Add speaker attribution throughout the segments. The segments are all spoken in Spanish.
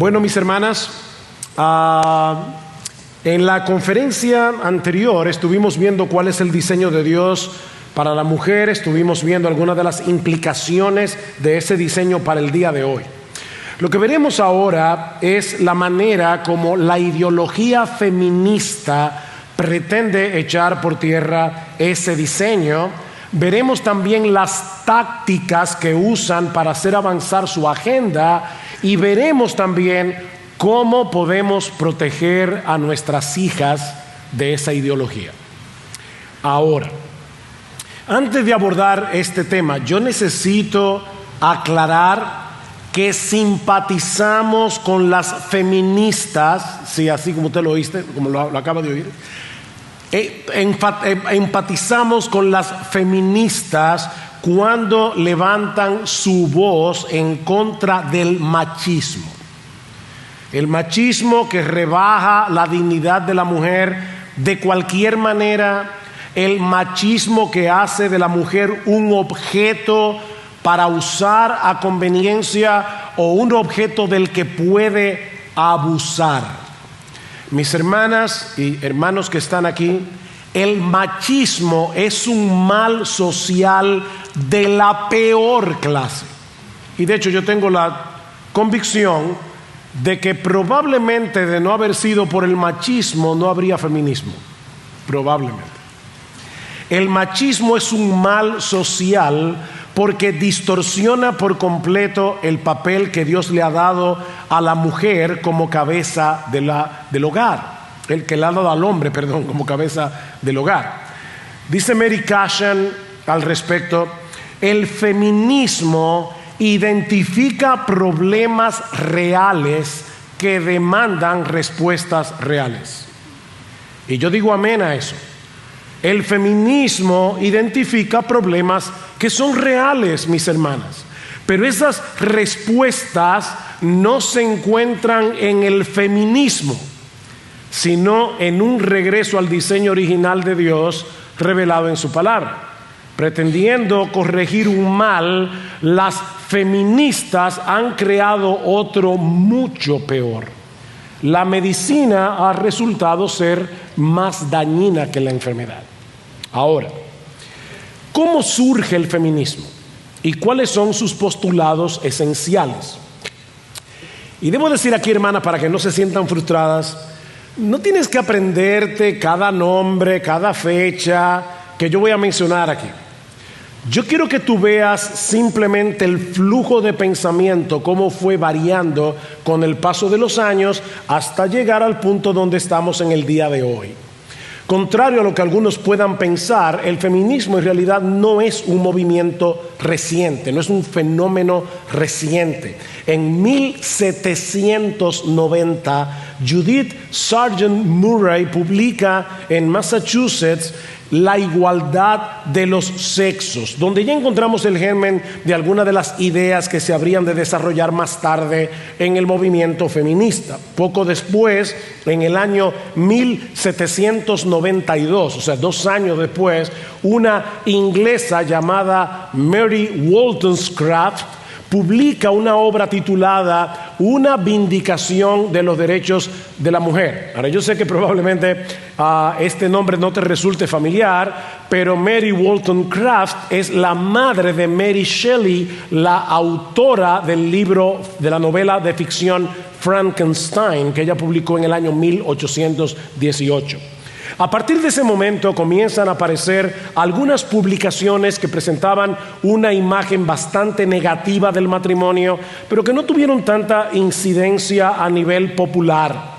Speaker 1: Bueno, mis hermanas, en la conferencia anterior estuvimos viendo cuál es el diseño de Dios para la mujer, estuvimos viendo algunas de las implicaciones de ese diseño para el día de hoy. Lo que veremos ahora es la manera como la ideología feminista pretende echar por tierra ese diseño. Veremos también las tácticas que usan para hacer avanzar su agenda y veremos también cómo podemos proteger a nuestras hijas de esa ideología. Ahora, antes de abordar este tema, yo necesito aclarar que simpatizamos con las feministas, sí, así como usted lo oíste, como lo acaba de oír. Empatizamos con las feministas cuando levantan su voz en contra del machismo. El machismo que rebaja la dignidad de la mujer de cualquier manera, el machismo que hace de la mujer un objeto para usar a conveniencia o un objeto del que puede abusar. Mis hermanas y hermanos que están aquí, el machismo es un mal social de la peor clase. Y de hecho yo tengo la convicción de que probablemente de no haber sido por el machismo no habría feminismo. Probablemente. El machismo es un mal social porque distorsiona por completo el papel que Dios le ha dado a la mujer como cabeza del hogar. El que le ha dado al hombre, como cabeza del hogar. Dice Mary Cashin al respecto: el feminismo identifica problemas reales que demandan respuestas reales. Y yo digo amén a eso. El feminismo identifica problemas que son reales, mis hermanas. Pero esas respuestas no se encuentran en el feminismo, sino en un regreso al diseño original de Dios revelado en su palabra. Pretendiendo corregir un mal, las feministas han creado otro mucho peor. La medicina ha resultado ser más dañina que la enfermedad. Ahora, ¿cómo surge el feminismo? ¿Y cuáles son sus postulados esenciales? Y debo decir aquí, hermana, para que no se sientan frustradas, no tienes que aprenderte cada nombre, cada fecha que yo voy a mencionar aquí. Yo quiero que tú veas simplemente el flujo de pensamiento, cómo fue variando con el paso de los años hasta llegar al punto donde estamos en el día de hoy. Contrario a lo que algunos puedan pensar, el feminismo en realidad no es un movimiento reciente, no es un fenómeno reciente. En 1790, Judith Sargent Murray publica en Massachusetts La igualdad de los sexos, donde ya encontramos el germen de algunas de las ideas que se habrían de desarrollar más tarde en el movimiento feminista. Poco después, en el año 1792, o sea, 2 años después, una inglesa llamada Mary Wollstonecraft publica una obra titulada Una vindicación de los derechos de la mujer. Ahora, yo sé que probablemente este nombre no te resulte familiar, pero Mary Wollstonecraft es la madre de Mary Shelley, la autora del libro de la novela de ficción Frankenstein, que ella publicó en el año 1818. A partir de ese momento comienzan a aparecer algunas publicaciones que presentaban una imagen bastante negativa del matrimonio, pero que no tuvieron tanta incidencia a nivel popular.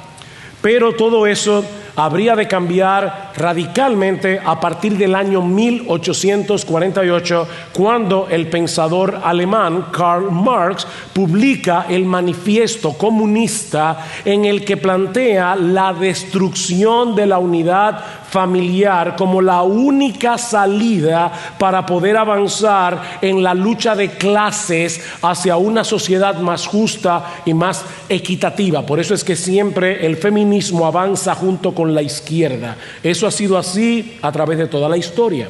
Speaker 1: Pero todo eso habría de cambiar radicalmente a partir del año 1848, cuando el pensador alemán Karl Marx publica el Manifiesto Comunista, en el que plantea la destrucción de la unidad familiar como la única salida para poder avanzar en la lucha de clases hacia una sociedad más justa y más equitativa. Por eso es que siempre el feminismo avanza junto con la izquierda. Eso ha sido así a través de toda la historia.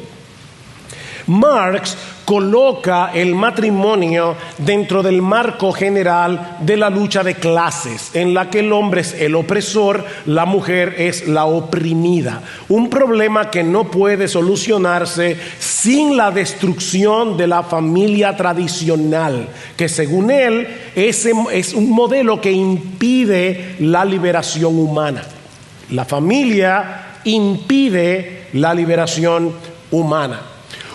Speaker 1: Marx coloca el matrimonio dentro del marco general de la lucha de clases, en la que el hombre es el opresor, la mujer es la oprimida. Un problema que no puede solucionarse sin la destrucción de la familia tradicional, que según él es un modelo que impide la liberación humana. La familia impide la liberación humana.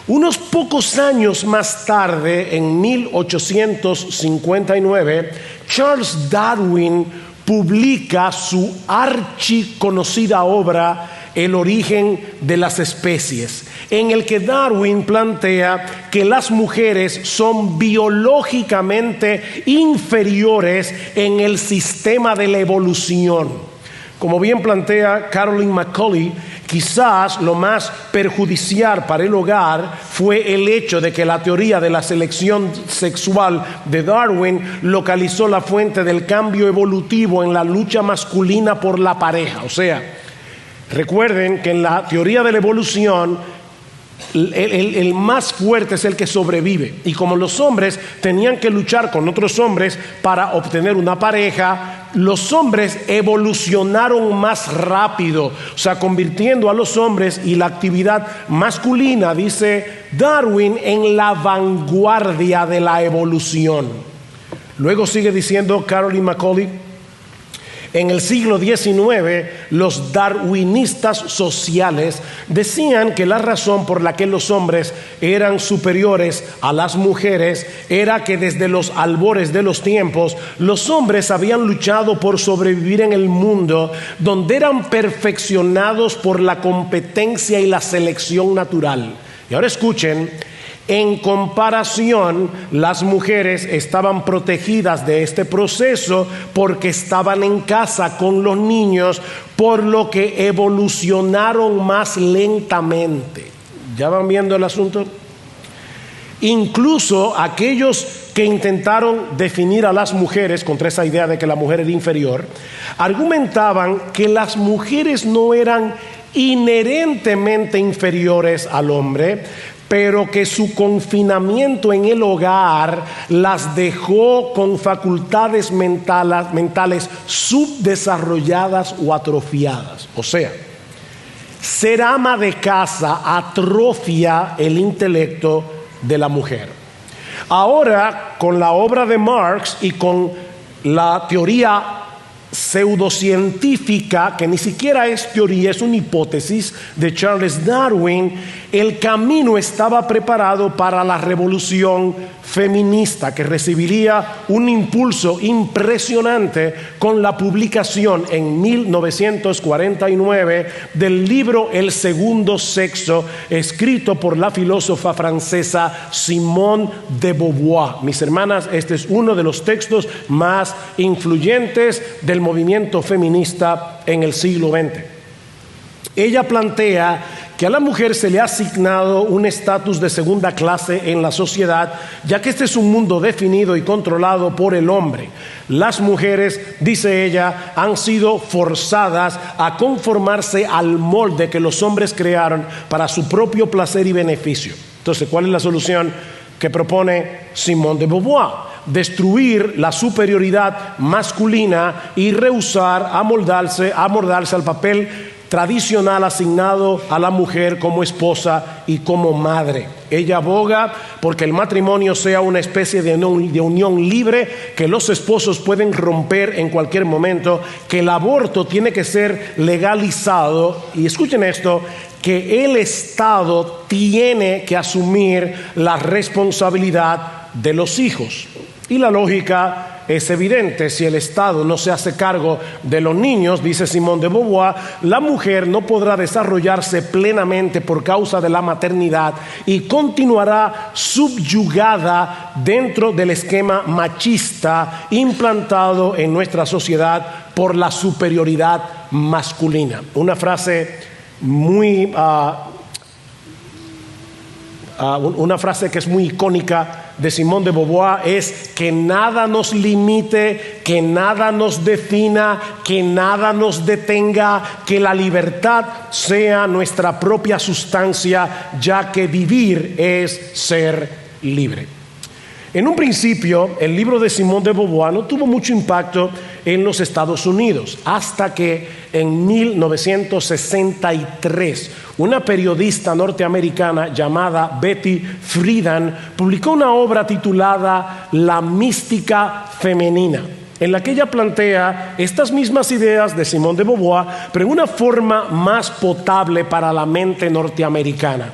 Speaker 1: Unos pocos años más tarde, en 1859, Charles Darwin publica su archiconocida obra El origen de las especies, en el que Darwin plantea que las mujeres son biológicamente inferiores en el sistema de la evolución. Como bien plantea Caroline McCauley, quizás lo más perjudicial para el hogar fue el hecho de que la teoría de la selección sexual de Darwin localizó la fuente del cambio evolutivo en la lucha masculina por la pareja. O sea, recuerden que en la teoría de la evolución el más fuerte es el que sobrevive, y como los hombres tenían que luchar con otros hombres para obtener una pareja, los hombres evolucionaron más rápido, o sea, convirtiendo a los hombres y la actividad masculina, dice Darwin, en la vanguardia de la evolución. Luego sigue diciendo Caroline McCauley: en el siglo XIX, los darwinistas sociales decían que la razón por la que los hombres eran superiores a las mujeres era que desde los albores de los tiempos, los hombres habían luchado por sobrevivir en el mundo donde eran perfeccionados por la competencia y la selección natural. Y ahora escuchen: en comparación, las mujeres estaban protegidas de este proceso porque estaban en casa con los niños, por lo que evolucionaron más lentamente. ¿Ya van viendo el asunto? Incluso aquellos que intentaron definir a las mujeres contra esa idea de que la mujer era inferior, argumentaban que las mujeres no eran inherentemente inferiores al hombre, pero que su confinamiento en el hogar las dejó con facultades mentales subdesarrolladas o atrofiadas. O sea, ser ama de casa atrofia el intelecto de la mujer. Ahora, con la obra de Marx y con la teoría pseudocientífica, que ni siquiera es teoría, es una hipótesis de Charles Darwin, el camino estaba preparado para la revolución feminista, que recibiría un impulso impresionante con la publicación en 1949 del libro El segundo sexo, escrito por la filósofa francesa Simone de Beauvoir. Mis hermanas, este es uno de los textos más influyentes del movimiento feminista en el siglo XX. Ella plantea que a la mujer se le ha asignado un estatus de segunda clase en la sociedad, ya que este es un mundo definido y controlado por el hombre. Las mujeres, dice ella, han sido forzadas a conformarse al molde que los hombres crearon para su propio placer y beneficio. Entonces, ¿cuál es la solución que propone Simone de Beauvoir? Destruir la superioridad masculina y rehusar amoldarse al papel tradicional asignado a la mujer como esposa y como madre. Ella aboga porque el matrimonio sea una especie de unión libre que los esposos pueden romper en cualquier momento, que el aborto tiene que ser legalizado, y escuchen esto, que el Estado tiene que asumir la responsabilidad de los hijos. Y la lógica es evidente: si el Estado no se hace cargo de los niños, dice Simone de Beauvoir, la mujer no podrá desarrollarse plenamente por causa de la maternidad y continuará subyugada dentro del esquema machista implantado en nuestra sociedad por la superioridad masculina. Una frase una frase que es muy icónica de Simone de Beauvoir es: que nada nos limite, que nada nos defina, que nada nos detenga, que la libertad sea nuestra propia sustancia, ya que vivir es ser libre. En un principio, el libro de Simone de Beauvoir no tuvo mucho impacto en los Estados Unidos, hasta que en 1963, una periodista norteamericana llamada Betty Friedan publicó una obra titulada La mística femenina, en la que ella plantea estas mismas ideas de Simone de Beauvoir, pero en una forma más potable para la mente norteamericana.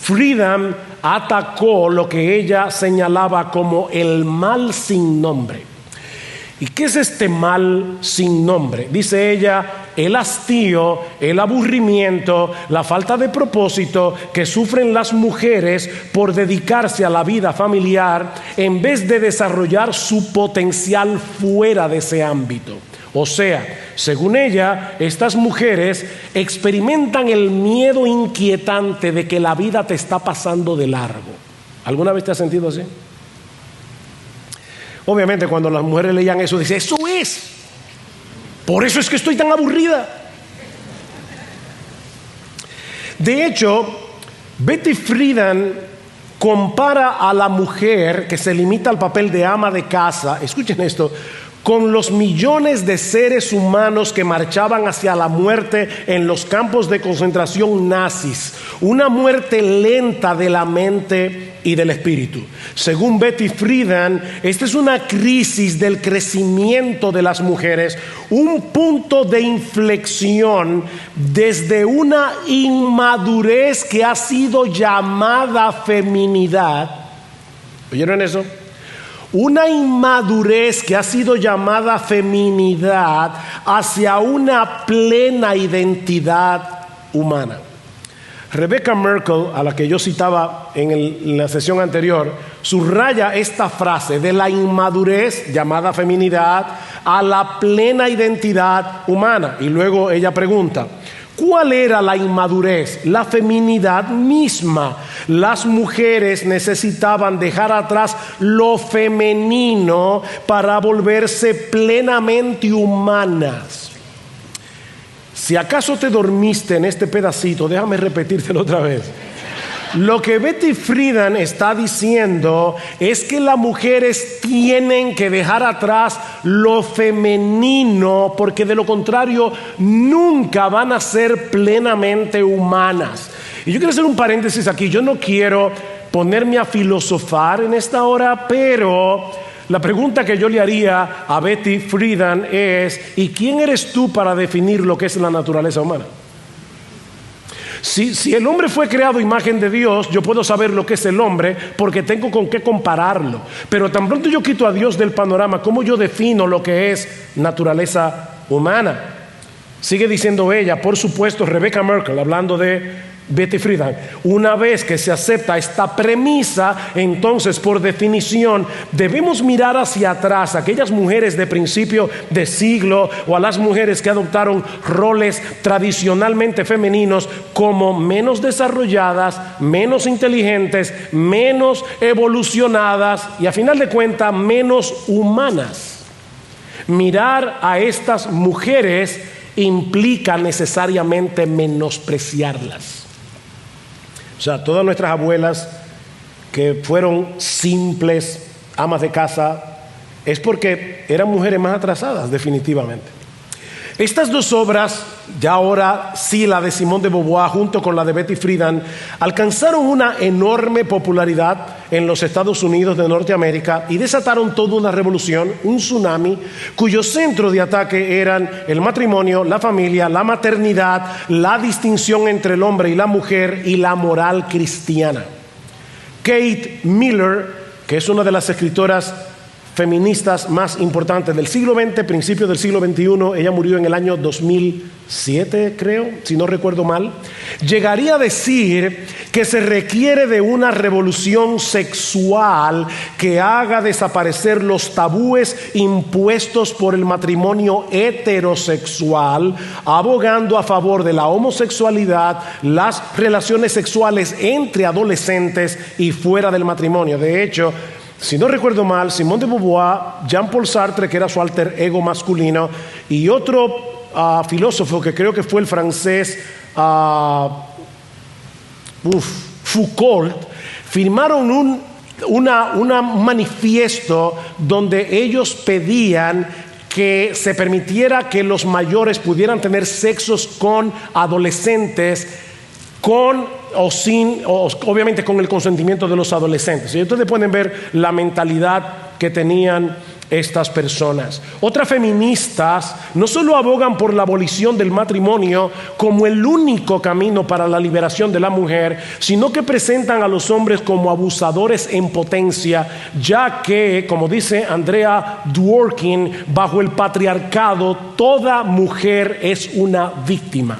Speaker 1: Friedan atacó lo que ella señalaba como el mal sin nombre. ¿Y qué es este mal sin nombre? Dice ella, el hastío, el aburrimiento, la falta de propósito que sufren las mujeres por dedicarse a la vida familiar en vez de desarrollar su potencial fuera de ese ámbito. O sea, según ella, estas mujeres experimentan el miedo inquietante de que la vida te está pasando de largo. ¿Alguna vez te has sentido así? Obviamente cuando las mujeres leían eso, dicen, eso es. Por eso es que estoy tan aburrida. De hecho, Betty Friedan compara a la mujer que se limita al papel de ama de casa, escuchen esto, con los millones de seres humanos que marchaban hacia la muerte en los campos de concentración nazis, una muerte lenta de la mente y del espíritu. Según Betty Friedan, esta es una crisis del crecimiento de las mujeres, un punto de inflexión desde una inmadurez que ha sido llamada feminidad. ¿Oyeron eso? Una inmadurez que ha sido llamada feminidad hacia una plena identidad humana. Rebecca Merkel, a la que yo citaba en la sesión anterior, subraya esta frase de la inmadurez llamada feminidad a la plena identidad humana. Y luego ella pregunta, ¿cuál era la inmadurez? La feminidad misma. Las mujeres necesitaban dejar atrás lo femenino para volverse plenamente humanas. Si acaso te dormiste en este pedacito, déjame repetírtelo otra vez. Lo que Betty Friedan está diciendo es que las mujeres tienen que dejar atrás lo femenino, porque de lo contrario nunca van a ser plenamente humanas. Y yo quiero hacer un paréntesis aquí. Yo no quiero ponerme a filosofar en esta hora, pero la pregunta que yo le haría a Betty Friedan es, ¿y quién eres tú para definir lo que es la naturaleza humana? Si el hombre fue creado a imagen de Dios, yo puedo saber lo que es el hombre porque tengo con qué compararlo. Pero tan pronto yo quito a Dios del panorama, ¿cómo yo defino lo que es naturaleza humana? Sigue diciendo ella, por supuesto, Rebecca Merkel, hablando de Betty Friedan, una vez que se acepta esta premisa, entonces por definición debemos mirar hacia atrás a aquellas mujeres de principio de siglo o a las mujeres que adoptaron roles tradicionalmente femeninos como menos desarrolladas, menos inteligentes, menos evolucionadas y a final de cuentas menos humanas. Mirar a estas mujeres implica necesariamente menospreciarlas. O sea, todas nuestras abuelas que fueron simples amas de casa es porque eran mujeres más atrasadas, definitivamente. Estas dos obras, ya ahora sí la de Simone de Beauvoir junto con la de Betty Friedan, alcanzaron una enorme popularidad en los Estados Unidos de Norteamérica y desataron toda una revolución, un tsunami, cuyo centro de ataque eran el matrimonio, la familia, la maternidad, la distinción entre el hombre y la mujer y la moral cristiana. Kate Miller, que es una de las escritoras feministas más importantes del siglo XX, principios del siglo XXI, ella murió en el año 2007, creo, si no recuerdo mal, llegaría a decir que se requiere de una revolución sexual que haga desaparecer los tabúes impuestos por el matrimonio heterosexual, abogando a favor de la homosexualidad, las relaciones sexuales entre adolescentes y fuera del matrimonio. De hecho, si no recuerdo mal, Simone de Beauvoir, Jean-Paul Sartre, que era su alter ego masculino, y otro filósofo que creo que fue el francés Foucault, firmaron un un manifiesto donde ellos pedían que se permitiera que los mayores pudieran tener sexos con adolescentes, con o sin, obviamente con el consentimiento de los adolescentes. Y ustedes pueden ver la mentalidad que tenían estas personas. Otras feministas no solo abogan por la abolición del matrimonio como el único camino para la liberación de la mujer, sino que presentan a los hombres como abusadores en potencia, ya que, como dice Andrea Dworkin, bajo el patriarcado toda mujer es una víctima.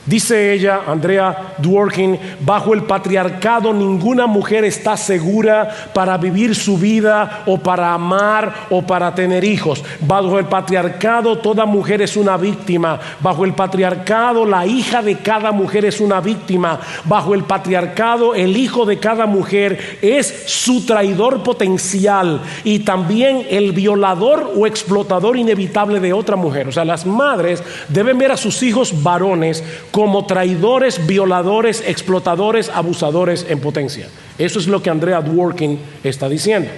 Speaker 1: Dice ella, Andrea Dworkin, bajo el patriarcado ninguna mujer está segura para vivir su vida o para amar o para tener hijos. Bajo el patriarcado toda mujer es una víctima. Bajo el patriarcado la hija de cada mujer es una víctima. Bajo el patriarcado el hijo de cada mujer es su traidor potencial y también el violador o explotador inevitable de otra mujer. O sea, las madres deben ver a sus hijos varones como traidores, violadores, explotadores, abusadores en potencia. Eso es lo que Andrea Dworkin está diciendo.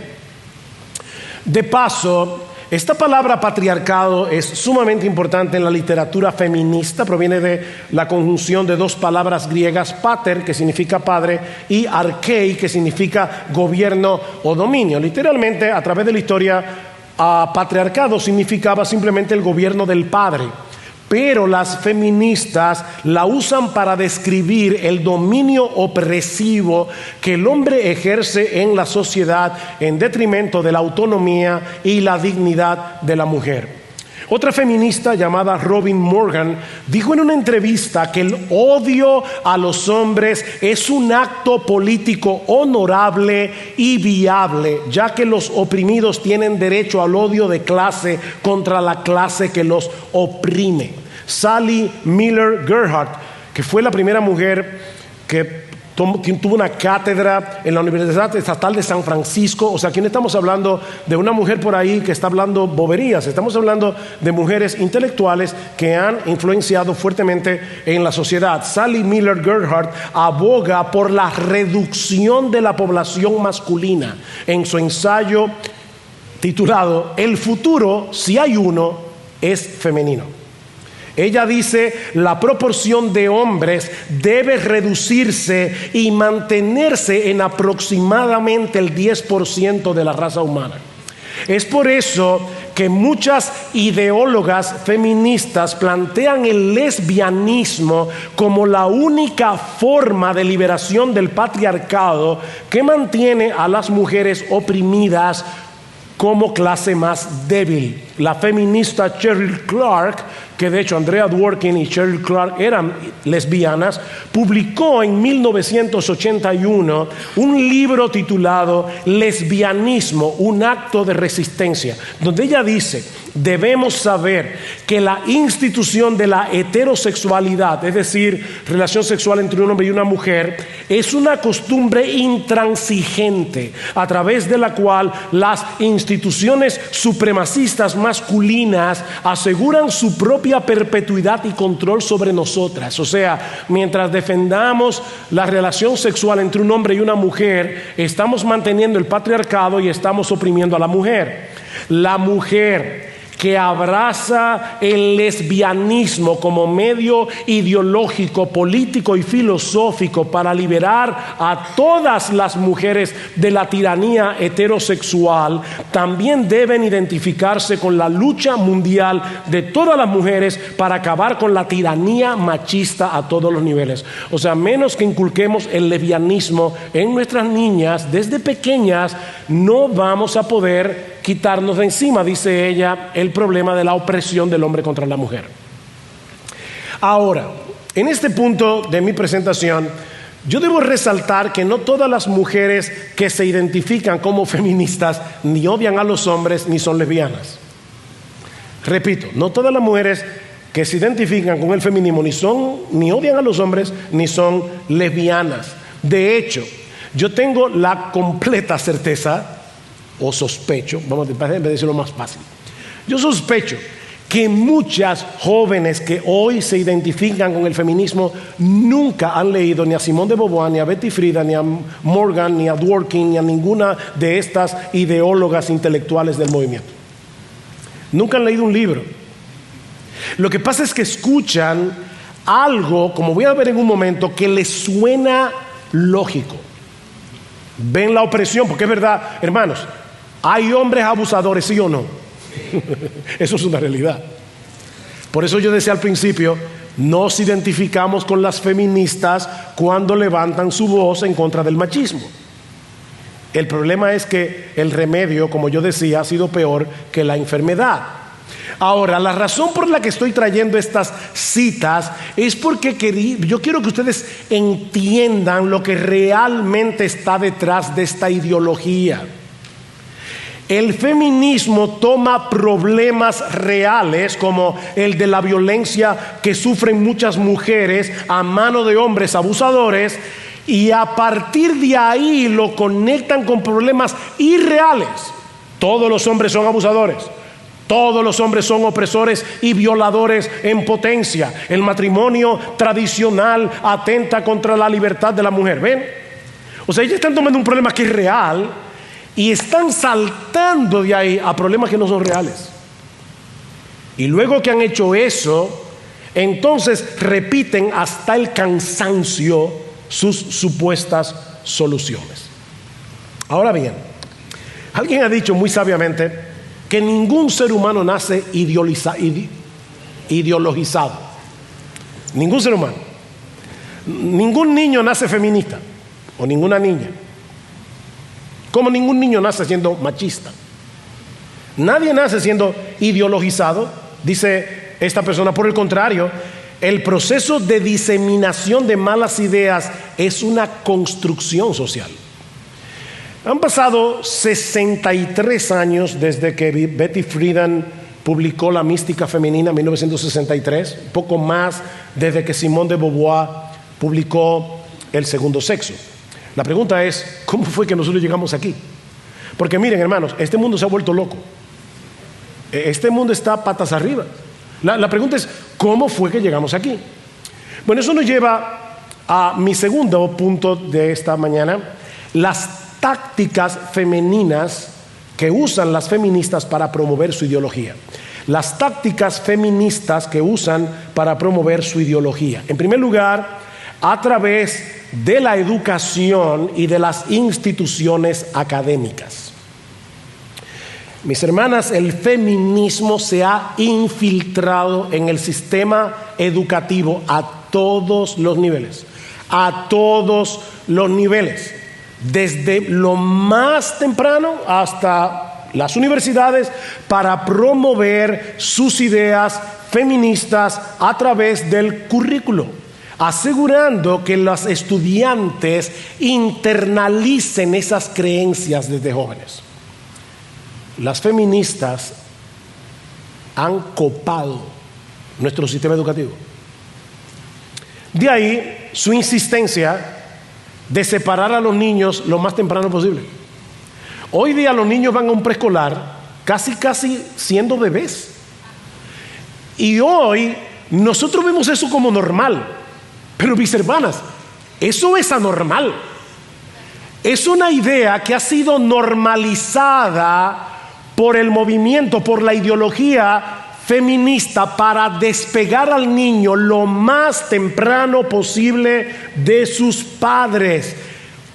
Speaker 1: De paso, esta palabra patriarcado es sumamente importante en la literatura feminista. Proviene de la conjunción de dos palabras griegas, pater, que significa padre, y archei, que significa gobierno o dominio. Literalmente, a través de la historia, patriarcado significaba simplemente el gobierno del padre. Pero las feministas la usan para describir el dominio opresivo que el hombre ejerce en la sociedad en detrimento de la autonomía y la dignidad de la mujer. Otra feminista llamada Robin Morgan dijo en una entrevista que el odio a los hombres es un acto político honorable y viable, ya que los oprimidos tienen derecho al odio de clase contra la clase que los oprime. Sally Miller Gerhardt, que fue la primera mujer que tuvo una cátedra en la Universidad Estatal de San Francisco. O sea, aquí no estamos hablando de una mujer por ahí que está hablando boberías, estamos hablando de mujeres intelectuales que han influenciado fuertemente en la sociedad. Sally Miller Gerhardt aboga por la reducción de la población masculina en su ensayo titulado "El futuro, si hay uno, es femenino". Ella dice, la proporción de hombres debe reducirse y mantenerse en aproximadamente el 10% de la raza humana. Es por eso que muchas ideólogas feministas plantean el lesbianismo como la única forma de liberación del patriarcado que mantiene a las mujeres oprimidas como clase más débil. La feminista Cheryl Clark, que de hecho Andrea Dworkin y Cheryl Clark eran lesbianas, publicó en 1981 un libro titulado Lesbianismo, un acto de resistencia, donde ella dice, debemos saber que la institución de la heterosexualidad, es decir, relación sexual entre un hombre y una mujer, es una costumbre intransigente a través de la cual las instituciones supremacistas masculinas aseguran su propia perpetuidad y control sobre nosotras. O sea, mientras defendamos la relación sexual entre un hombre y una mujer, estamos manteniendo el patriarcado y estamos oprimiendo a la mujer. La mujer que abraza el lesbianismo como medio ideológico, político y filosófico para liberar a todas las mujeres de la tiranía heterosexual, también deben identificarse con la lucha mundial de todas las mujeres para acabar con la tiranía machista a todos los niveles. O sea, menos que inculquemos el lesbianismo en nuestras niñas desde pequeñas, no vamos a poder quitarnos de encima, dice ella, el problema de la opresión del hombre contra la mujer. Ahora, en este punto de mi presentación, yo debo resaltar que no todas las mujeres que se identifican como feministas ni odian a los hombres ni son lesbianas. Repito, no todas las mujeres que se identifican con el feminismo ni odian a los hombres ni son lesbianas. De hecho, yo tengo la completa certeza, o sospecho, vamos a decirlo más fácil. Yo sospecho que muchas jóvenes que hoy se identifican con el feminismo nunca han leído ni a Simone de Beauvoir, ni a Betty Friedan, ni a Morgan, ni a Dworkin, ni a ninguna de estas ideólogas intelectuales del movimiento. Nunca han leído un libro. Lo que pasa es que escuchan algo, como voy a ver en un momento, que les suena lógico. Ven la opresión, porque es verdad, hermanos, hay hombres abusadores, ¿sí o no? Eso es una realidad. Por eso yo decía al principio, nos identificamos con las feministas cuando levantan su voz en contra del machismo. El problema es que el remedio, como yo decía, ha sido peor que la enfermedad. Ahora, la razón por la que estoy trayendo estas citas es porque yo quiero que ustedes entiendan lo que realmente está detrás de esta ideología. El feminismo toma problemas reales como el de la violencia que sufren muchas mujeres a mano de hombres abusadores y a partir de ahí lo conectan con problemas irreales. Todos los hombres son abusadores. Todos los hombres son opresores y violadores en potencia. El matrimonio tradicional atenta contra la libertad de la mujer. ¿Ven? O sea, ellos están tomando un problema que es real y están saltando de ahí a problemas que no son reales. Y luego que han hecho eso, entonces repiten hasta el cansancio sus supuestas soluciones. Ahora bien, alguien ha dicho muy sabiamente que ningún ser humano nace ideologizado. Ningún ser humano. Ningún niño nace feminista o ninguna niña. Como ningún niño nace siendo machista. Nadie nace siendo ideologizado, dice esta persona. Por el contrario, el proceso de diseminación de malas ideas es una construcción social. Han pasado 63 años desde que Betty Friedan publicó La mística femenina en 1963, poco más desde que Simone de Beauvoir publicó El segundo sexo. La pregunta es, ¿cómo fue que nosotros llegamos aquí? Porque miren, hermanos, este mundo se ha vuelto loco. Este mundo está patas arriba. La pregunta es, ¿cómo fue que llegamos aquí? Bueno, eso nos lleva a mi segundo punto de esta mañana, las tácticas femeninas que usan las feministas para promover su ideología. Las tácticas feministas que usan para promover su ideología. En primer lugar, a través de la educación y de las instituciones académicas. Mis hermanas, el feminismo se ha infiltrado en el sistema educativo a todos los niveles. A todos los niveles. Desde lo más temprano hasta las universidades para promover sus ideas feministas a través del currículo, asegurando que los estudiantes internalicen esas creencias desde jóvenes. Las feministas han copado nuestro sistema educativo. De ahí su insistencia de separar a los niños lo más temprano posible. Hoy día los niños van a un preescolar casi siendo bebés. Y hoy nosotros vemos eso como normal. Pero mis hermanas, eso es anormal. Es una idea que ha sido normalizada por el movimiento, por la ideología feminista para despegar al niño lo más temprano posible de sus padres,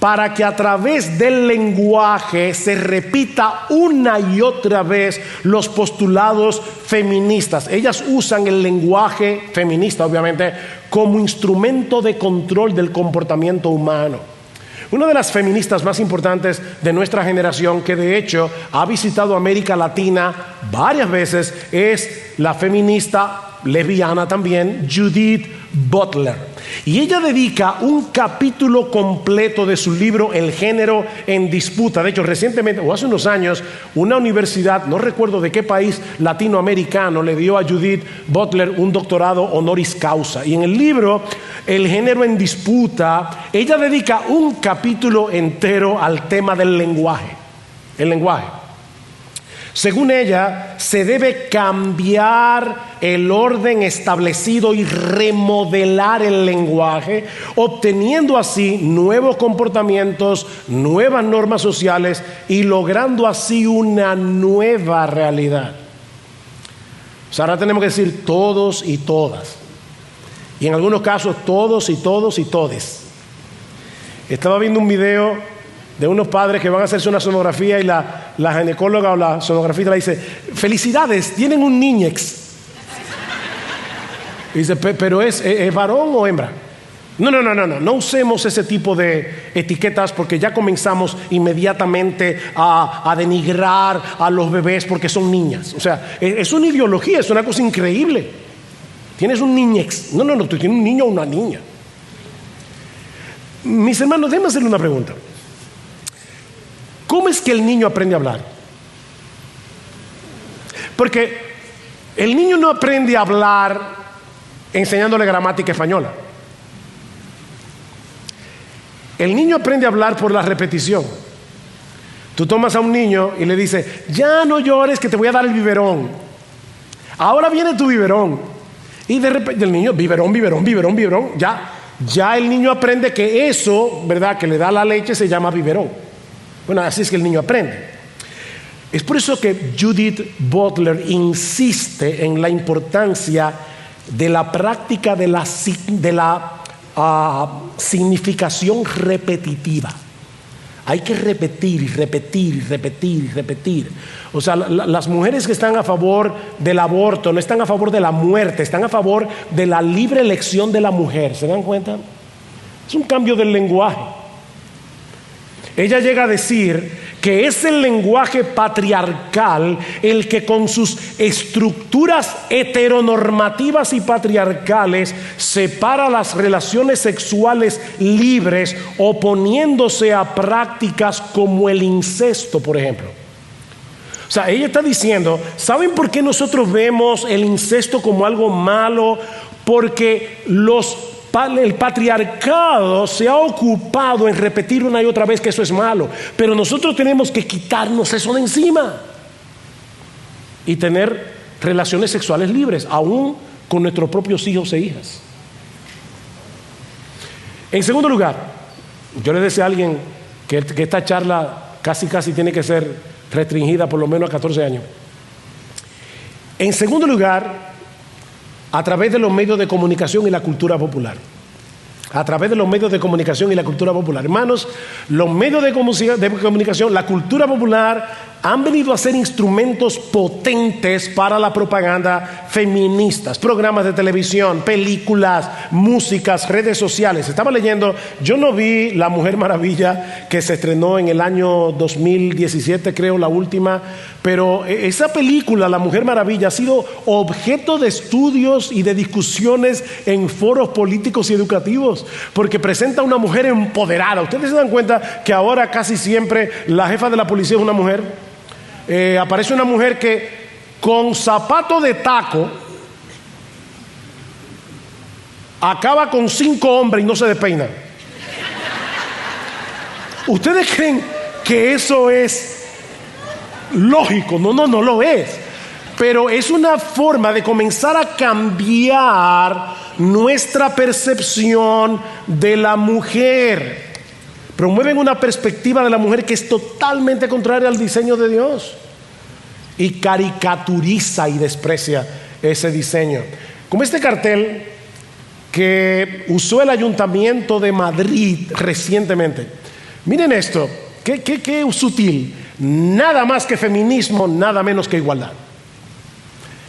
Speaker 1: para que a través del lenguaje se repita una y otra vez los postulados feministas. Ellas usan el lenguaje feminista, obviamente, como instrumento de control del comportamiento humano. Una de las feministas más importantes de nuestra generación, que de hecho ha visitado América Latina varias veces, es la feminista lesbiana también, Judith Butler. Y ella dedica un capítulo completo de su libro El género en disputa. De hecho, recientemente, o hace unos años, una universidad, no recuerdo de qué país latinoamericano, le dio a Judith Butler un doctorado honoris causa. Y en el libro El género en disputa, ella dedica un capítulo entero al tema del lenguaje. El lenguaje. Según ella, se debe cambiar el orden establecido y remodelar el lenguaje, obteniendo así nuevos comportamientos, nuevas normas sociales y logrando así una nueva realidad. O sea, ahora tenemos que decir todos y todas. Y en algunos casos todos y todos y todes. Estaba viendo un video de unos padres que van a hacerse una sonografía y la ginecóloga o la sonografista le dice: felicidades, tienen un niñex. Y dice: pero ¿es varón o hembra? No usemos ese tipo de etiquetas, porque ya comenzamos inmediatamente a denigrar a los bebés porque son niñas. O sea, es una ideología, es una cosa increíble. Tienes un niñex. No, tú tienes un niño o una niña. Mis hermanos, déjenme hacerle una pregunta. ¿Cómo es que el niño aprende a hablar? Porque el niño no aprende a hablar enseñándole gramática española. El niño aprende a hablar por la repetición. Tú tomas a un niño y le dices: ya no llores, que te voy a dar el biberón. Ahora viene tu biberón. Y de repente el niño, biberón. Ya el niño aprende que eso, ¿verdad?, que le da la leche se llama biberón. Bueno, así es que el niño aprende. Es por eso que Judith Butler insiste en la importancia de la práctica de la significación repetitiva. Hay que repetir y repetir y repetir y repetir. O sea, las mujeres que están a favor del aborto no están a favor de la muerte, están a favor de la libre elección de la mujer. ¿Se dan cuenta? Es un cambio del lenguaje. Ella llega a decir que es el lenguaje patriarcal el que, con sus estructuras heteronormativas y patriarcales, separa las relaciones sexuales libres, oponiéndose a prácticas como el incesto, por ejemplo. O sea, ella está diciendo: ¿saben por qué nosotros vemos el incesto como algo malo? Porque el patriarcado se ha ocupado en repetir una y otra vez que eso es malo, pero nosotros tenemos que quitarnos eso de encima y tener relaciones sexuales libres, aún con nuestros propios hijos e hijas. En segundo lugar, yo le decía a alguien que esta charla casi tiene que ser restringida por lo menos a 14 años. En segundo lugar, a través de los medios de comunicación y la cultura popular. A través de los medios de comunicación y la cultura popular. Hermanos, los medios de comunicación, la cultura popular, han venido a ser instrumentos potentes para la propaganda feministas. Programas de televisión, películas, músicas, redes sociales. Estaba leyendo, yo no vi La Mujer Maravilla, que se estrenó en el año 2017, creo, la última, pero esa película, La Mujer Maravilla, ha sido objeto de estudios y de discusiones en foros políticos y educativos, porque presenta a una mujer empoderada. ¿Ustedes se dan cuenta que ahora casi siempre la jefa de la policía es una mujer? Aparece una mujer que con zapato de taco acaba con 5 hombres y no se despeina. ¿Ustedes creen que eso es lógico? No lo es. Pero es una forma de comenzar a cambiar nuestra percepción de la mujer. Promueven una perspectiva de la mujer que es totalmente contraria al diseño de Dios y caricaturiza y desprecia ese diseño. Como este cartel que usó el Ayuntamiento de Madrid recientemente. Miren esto, qué sutil. Nada más que feminismo, nada menos que igualdad.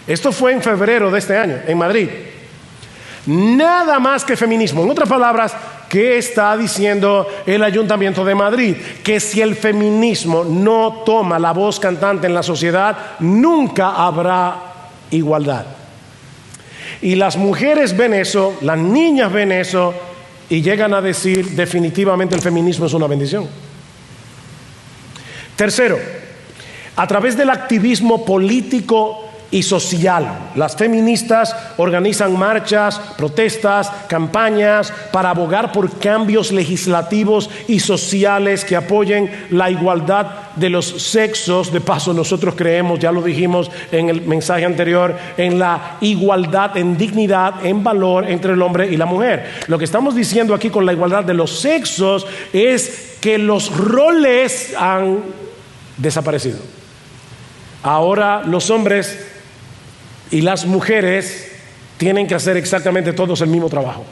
Speaker 1: Esto fue en febrero de este año, en Madrid. Nada más que feminismo. En otras palabras, ¿qué está diciendo el Ayuntamiento de Madrid? Que si el feminismo no toma la voz cantante en la sociedad, nunca habrá igualdad. Y las mujeres ven eso, las niñas ven eso y llegan a decir: definitivamente el feminismo es una bendición. Tercero, a través del activismo político y social. Las feministas organizan marchas, protestas, campañas para abogar por cambios legislativos y sociales que apoyen la igualdad de los sexos. De paso, nosotros creemos, ya lo dijimos en el mensaje anterior, en la igualdad, en dignidad, en valor entre el hombre y la mujer. Lo que estamos diciendo aquí con la igualdad de los sexos es que los roles han desaparecido. Ahora los hombres y las mujeres tienen que hacer exactamente todos el mismo trabajo.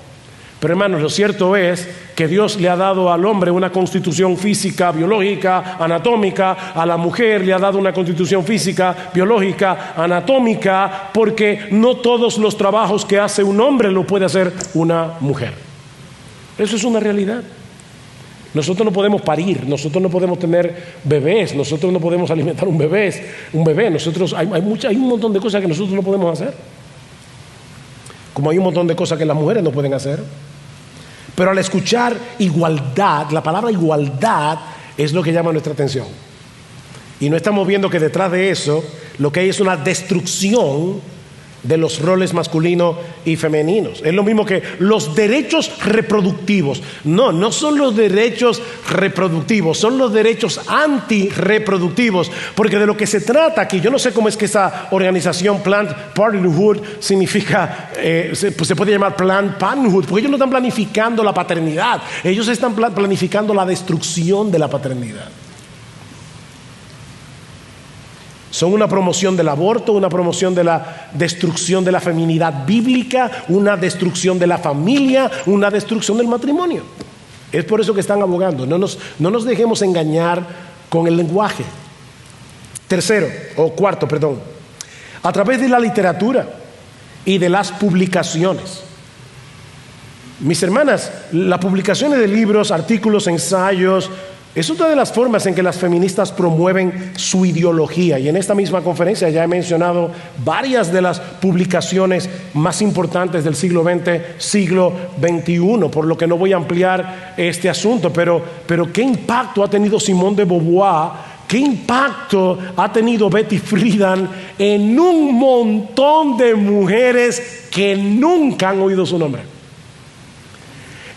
Speaker 1: Pero hermanos, lo cierto es que Dios le ha dado al hombre una constitución física, biológica, anatómica. A la mujer le ha dado una constitución física, biológica, anatómica, porque no todos los trabajos que hace un hombre lo puede hacer una mujer. Eso es una realidad. Nosotros no podemos parir, nosotros no podemos tener bebés, nosotros no podemos alimentar un bebé. Nosotros hay un montón de cosas que nosotros no podemos hacer, como hay un montón de cosas que las mujeres no pueden hacer. Pero al escuchar igualdad, la palabra igualdad es lo que llama nuestra atención. Y no estamos viendo que detrás de eso lo que hay es una destrucción de los roles masculinos y femeninos. Es lo mismo que los derechos reproductivos. No son los derechos reproductivos, son los derechos antirreproductivos. Porque de lo que se trata aquí, yo no sé cómo es que esa organización Planned Parenthood significa, se puede llamar Planned Parenthood, porque ellos no están planificando la paternidad, ellos están planificando la destrucción de la paternidad. Son una promoción del aborto, una promoción de la destrucción de la feminidad bíblica, una destrucción de la familia, una destrucción del matrimonio. Es por eso que están abogando. No nos dejemos engañar con el lenguaje. Cuarto, a través de la literatura y de las publicaciones. Mis hermanas, las publicaciones de libros, artículos, ensayos, es otra de las formas en que las feministas promueven su ideología. Y en esta misma conferencia ya he mencionado varias de las publicaciones más importantes del siglo XX, siglo XXI, por lo que no voy a ampliar este asunto. Pero ¿qué impacto ha tenido Simone de Beauvoir? ¿Qué impacto ha tenido Betty Friedan en un montón de mujeres que nunca han oído su nombre?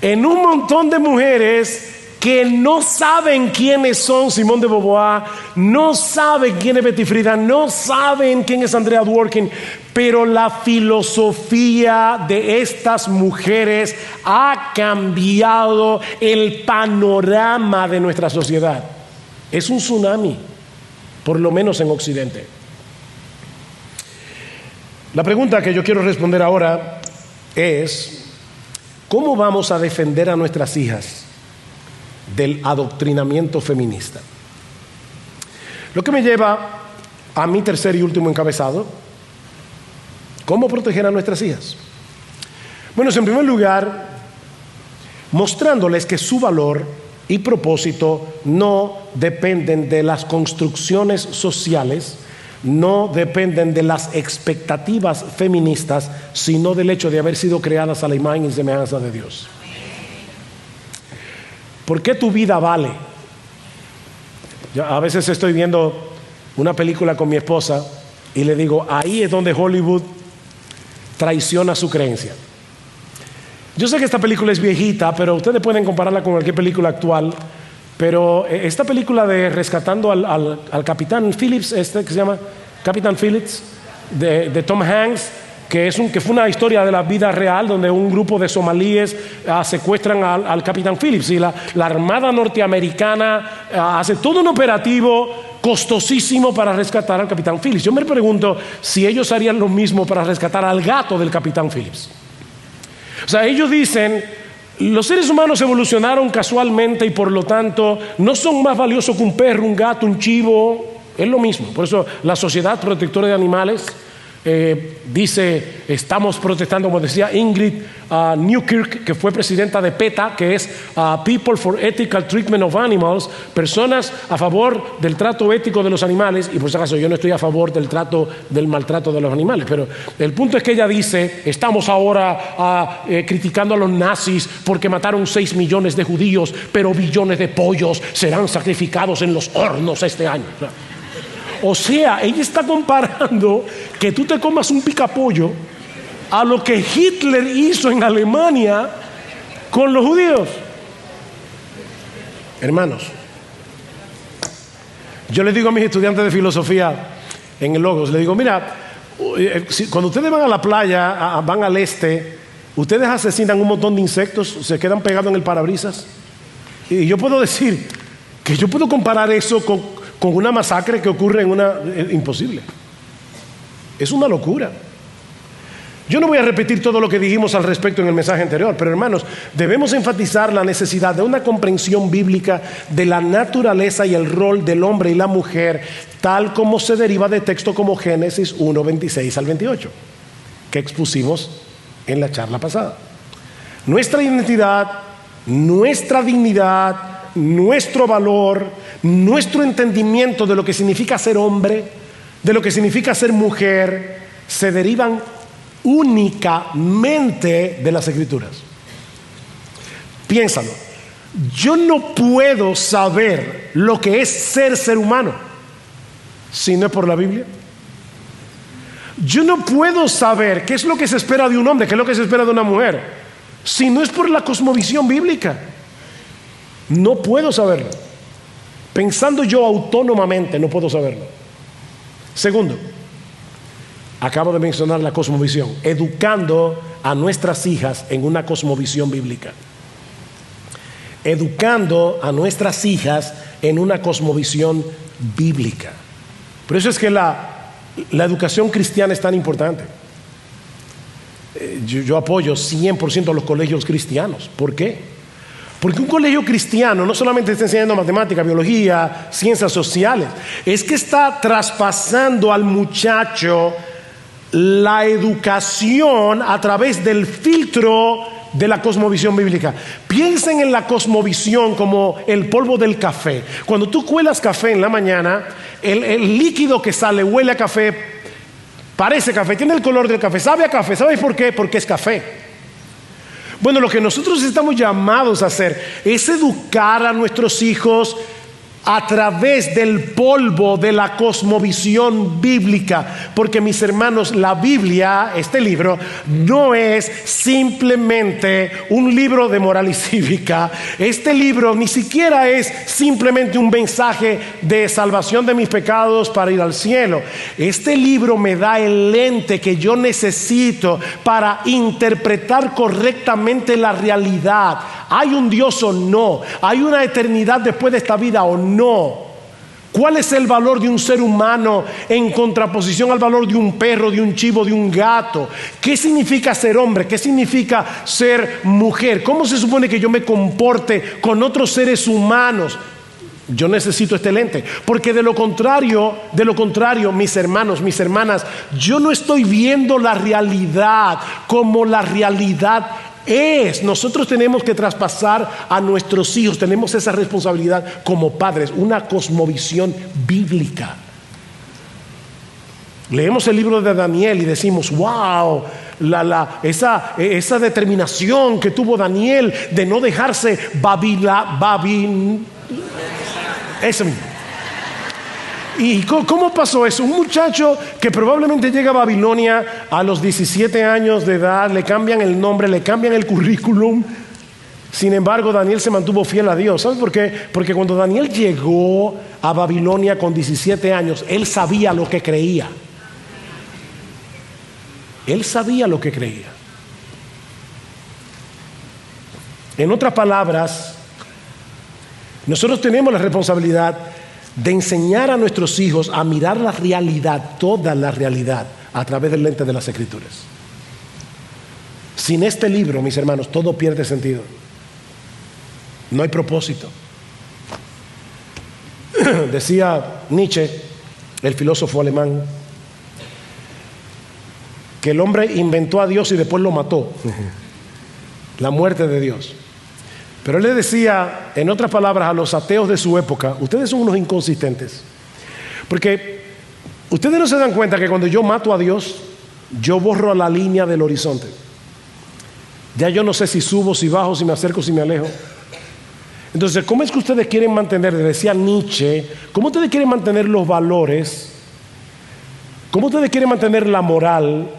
Speaker 1: En un montón de mujeres que no saben quiénes son Simone de Beauvoir, no saben quién es Betty Friedan, no saben quién es Andrea Dworkin, pero la filosofía de estas mujeres ha cambiado el panorama de nuestra sociedad. Es un tsunami, por lo menos en Occidente. La pregunta que yo quiero responder ahora es: ¿cómo vamos a defender a nuestras hijas del adoctrinamiento feminista? Lo que me lleva a mi tercer y último encabezado: ¿cómo proteger a nuestras hijas? Bueno, en primer lugar, mostrándoles que su valor y propósito no dependen de las construcciones sociales, no dependen de las expectativas feministas, sino del hecho de haber sido creadas a la imagen y semejanza de Dios. ¿Por qué tu vida vale? Yo a veces estoy viendo una película con mi esposa y le digo, ahí es donde Hollywood traiciona su creencia. Yo sé que esta película es viejita, pero ustedes pueden compararla con cualquier película actual. Pero esta película de rescatando al Capitán Phillips, que se llama Capitán Phillips, de Tom Hanks, que fue una historia de la vida real donde un grupo de somalíes secuestran al Capitán Phillips, y la Armada norteamericana hace todo un operativo costosísimo para rescatar al Capitán Phillips. Yo me pregunto si ellos harían lo mismo para rescatar al gato del Capitán Phillips. O sea, ellos dicen, los seres humanos evolucionaron casualmente y por lo tanto no son más valiosos que un perro, un gato, un chivo. Es lo mismo. Por eso la Sociedad Protectora de Animales dice, estamos protestando, como decía Ingrid Newkirk, que fue presidenta de PETA, que es People for Ethical Treatment of Animals, personas a favor del trato ético de los animales. Y por si acaso yo no estoy a favor del maltrato de los animales, pero el punto es que ella dice, estamos ahora criticando a los nazis porque mataron 6 millones de judíos, pero billones de pollos serán sacrificados en los hornos este año. O sea, ella está comparando que tú te comas un picapollo a lo que Hitler hizo en Alemania con los judíos. Hermanos, yo les digo a mis estudiantes de filosofía en el Logos, les digo, mira, cuando ustedes van a la playa, van al este, ustedes asesinan un montón de insectos, se quedan pegados en el parabrisas. Y yo puedo decir que yo puedo comparar eso con una masacre que ocurre en una... imposible. Es una locura. Yo no voy a repetir todo lo que dijimos al respecto en el mensaje anterior, pero hermanos, debemos enfatizar la necesidad de una comprensión bíblica de la naturaleza y el rol del hombre y la mujer, tal como se deriva de textos como Génesis 1, 26 al 28, que expusimos en la charla pasada. Nuestra identidad, nuestra dignidad, nuestro valor, nuestro entendimiento de lo que significa ser hombre, de lo que significa ser mujer, se derivan únicamente de las Escrituras. Piénsalo. Yo no puedo saber lo que es ser humano si no es por la Biblia. Yo no puedo saber qué es lo que se espera de un hombre, qué es lo que se espera de una mujer, si no es por la cosmovisión bíblica. No puedo saberlo. Pensando yo autónomamente, no puedo saberlo. Segundo, acabo de mencionar la cosmovisión, educando a nuestras hijas en una cosmovisión bíblica. Educando a nuestras hijas en una cosmovisión bíblica. Por eso es que la educación cristiana es tan importante. Yo apoyo 100% a los colegios cristianos. ¿Por qué? Porque un colegio cristiano no solamente está enseñando matemática, biología, ciencias sociales, es que está traspasando al muchacho la educación a través del filtro de la cosmovisión bíblica. Piensen en la cosmovisión como el polvo del café. Cuando tú cuelas café en la mañana, el líquido que sale huele a café, parece café, tiene el color del café, sabe a café. ¿Sabes por qué? Porque es café. Bueno, lo que nosotros estamos llamados a hacer es educar a nuestros hijos a través del polvo de la cosmovisión bíblica, porque mis hermanos, la Biblia, este libro, no es simplemente un libro de moral y cívica. Este libro ni siquiera es simplemente un mensaje de salvación de mis pecados para ir al cielo. Este libro me da el lente que yo necesito para interpretar correctamente la realidad. ¿Hay un Dios o no? ¿Hay una eternidad después de esta vida o no? ¿Cuál es el valor de un ser humano en contraposición al valor de un perro, de un chivo, de un gato? ¿Qué significa ser hombre? ¿Qué significa ser mujer? ¿Cómo se supone que yo me comporte con otros seres humanos? Yo necesito este lente, porque de lo contrario, mis hermanos, mis hermanas, yo no estoy viendo la realidad como la realidad es. Nosotros tenemos que traspasar a nuestros hijos, tenemos esa responsabilidad como padres, una cosmovisión bíblica. Leemos el libro de Daniel y decimos, wow, esa determinación que tuvo Daniel de no dejarse eso mismo. ¿Y cómo pasó eso? Un muchacho que probablemente llega a Babilonia a los 17 años de edad, le cambian el nombre, le cambian el currículum. Sin embargo, Daniel se mantuvo fiel a Dios. ¿Sabes por qué? Porque cuando Daniel llegó a Babilonia con 17 años, él sabía lo que creía. Él sabía lo que creía. En otras palabras, nosotros tenemos la responsabilidad de enseñar a nuestros hijos a mirar la realidad, toda la realidad, a través del lente de las Escrituras. Sin este libro, mis hermanos, todo pierde sentido. No hay propósito. Decía Nietzsche, el filósofo alemán, que el hombre inventó a Dios y después lo mató. La muerte de Dios. Pero él le decía, en otras palabras, a los ateos de su época, ustedes son unos inconsistentes. Porque ustedes no se dan cuenta que cuando yo mato a Dios, yo borro la línea del horizonte. Ya yo no sé si subo, si bajo, si me acerco, si me alejo. Entonces, ¿cómo es que ustedes quieren mantener, decía Nietzsche, cómo ustedes quieren mantener los valores ¿Cómo ustedes quieren mantener la moral,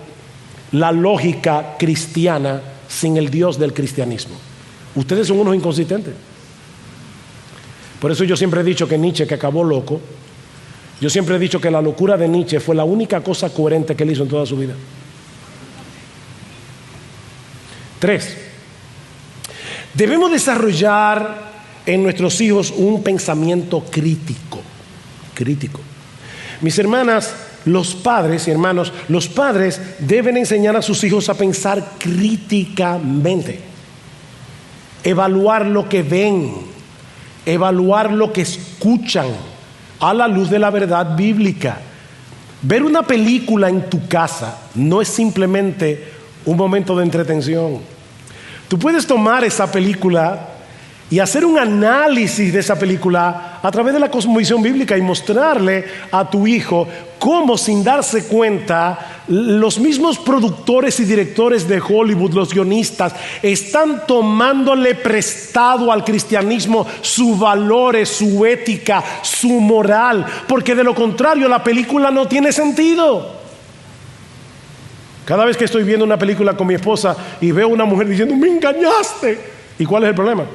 Speaker 1: la lógica cristiana sin el Dios del cristianismo? Ustedes son unos inconsistentes. Por eso yo siempre he dicho que Nietzsche, que acabó loco, yo siempre he dicho que la locura de Nietzsche fue la única cosa coherente que él hizo en toda su vida. 3. Debemos desarrollar en nuestros hijos un pensamiento crítico. Mis hermanas, los padres y hermanos, los padres deben enseñar a sus hijos a pensar críticamente, evaluar lo que ven, evaluar lo que escuchan a la luz de la verdad bíblica. Ver una película en tu casa no es simplemente un momento de entretención. Tú puedes tomar esa película y hacer un análisis de esa película a través de la cosmovisión bíblica y mostrarle a tu hijo cómo, sin darse cuenta, los mismos productores y directores de Hollywood, los guionistas, están tomándole prestado al cristianismo sus valores, su ética, su moral, porque de lo contrario la película no tiene sentido. Cada vez que estoy viendo una película con mi esposa y veo a una mujer diciendo, me engañaste, ¿y cuál es el problema?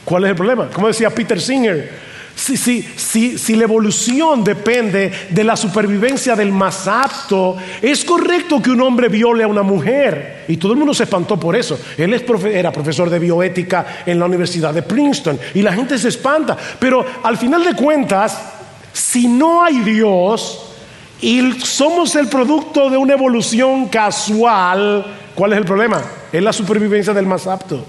Speaker 1: ¿Cuál es el problema? Como decía Peter Singer, si la evolución depende de la supervivencia del más apto, es correcto que un hombre viole a una mujer. Y todo el mundo se espantó por eso. Él era profesor de bioética en la Universidad de Princeton y la gente se espanta. Pero al final de cuentas, si no hay Dios y somos el producto de una evolución casual, ¿cuál es el problema? Es la supervivencia del más apto.